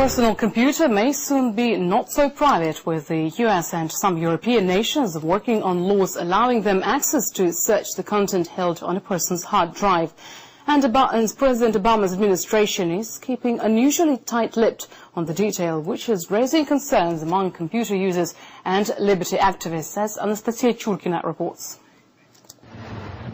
personal computer may soon be not so private, with the US and some European nations working on laws allowing them access to search the content held on a person's hard drive. And President Obama's administration is keeping unusually tight-lipped on the detail, which is raising concerns among computer users and liberty activists, as Anastasia Churkina reports.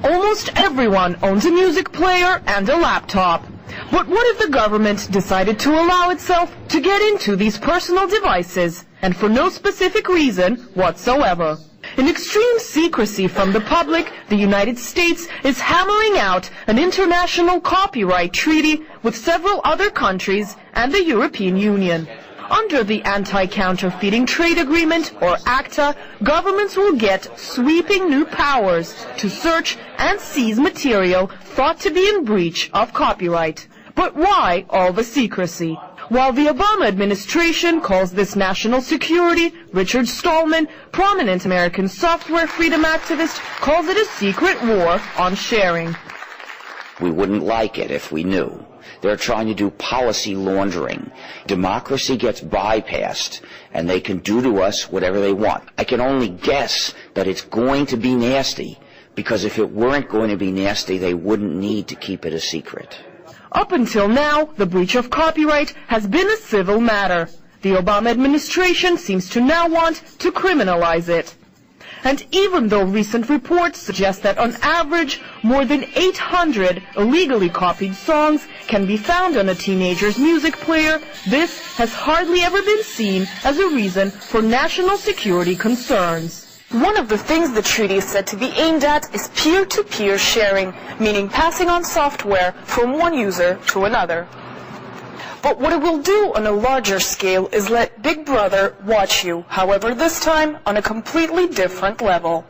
Almost everyone owns a music player and a laptop. But what if the government decided to allow itself to get into these personal devices, and for no specific reason whatsoever? In extreme secrecy from the public, the United States is hammering out an international copyright treaty with several other countries and the European Union. Under the Anti-Counterfeiting Trade Agreement, or ACTA, governments will get sweeping new powers to search and seize material thought to be in breach of copyright. But why all the secrecy? While the Obama administration calls this national security, Richard Stallman, prominent American software freedom activist, calls it a secret war on sharing. We wouldn't like it if we knew. They're trying to do policy laundering. Democracy gets bypassed, and they can do to us whatever they want. I can only guess that it's going to be nasty, because if it weren't going to be nasty, they wouldn't need to keep it a secret. Up until now, the breach of copyright has been a civil matter. The Obama administration seems to now want to criminalize it. And even though recent reports suggest that on average more than 800 illegally copied songs can be found on a teenager's music player, this has hardly ever been seen as a reason for national security concerns. One of the things the treaty is said to be aimed at is peer-to-peer sharing, meaning passing on software from one user to another. But what it will do on a larger scale is let Big Brother watch you, however this time on a completely different level.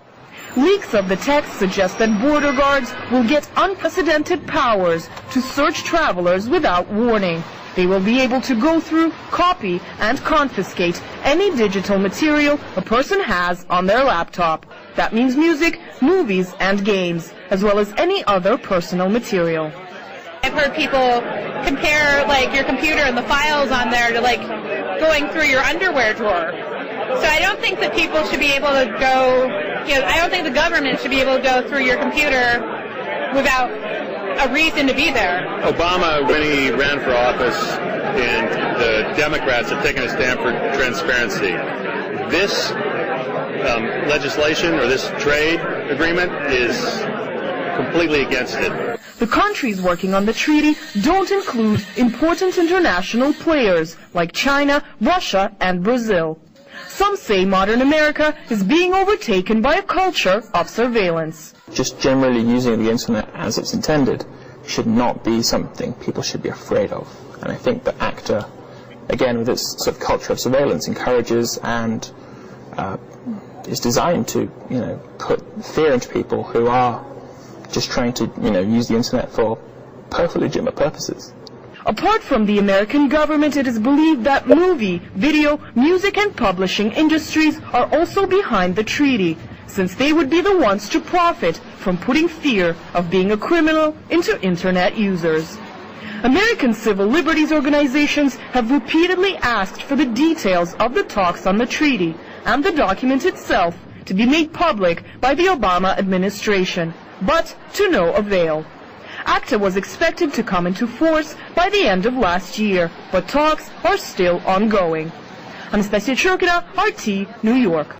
Leaks of the text suggest that border guards will get unprecedented powers to search travelers without warning. They will be able to go through, copy, and confiscate any digital material a person has on their laptop. That means music, movies, and games, as well as any other personal material. I've heard people compare your computer and the files on there to going through your underwear drawer. So I don't think that people should be able to go, I don't think the government should be able to go through your computer without a reason to be there. Obama, when he ran for office, and the Democrats have taken a stand for transparency. This legislation or this trade agreement is completely against it. The countries working on the treaty don't include important international players like China, Russia, and Brazil. Some say modern America is being overtaken by a culture of surveillance. Just generally using the internet as it's intended should not be something people should be afraid of. And I think that ACTA, again, with its sort of culture of surveillance, encourages and is designed to, put fear into people who are just trying to, use the internet for perfectly legitimate purposes. Apart from the American government, it is believed that movie, video, music, and publishing industries are also behind the treaty, since they would be the ones to profit from putting fear of being a criminal into internet users. American civil liberties organizations have repeatedly asked for the details of the talks on the treaty and the document itself to be made public by the Obama administration, but to no avail. ACTA was expected to come into force by the end of last year, but talks are still ongoing. Anastasia Churkina, RT, New York.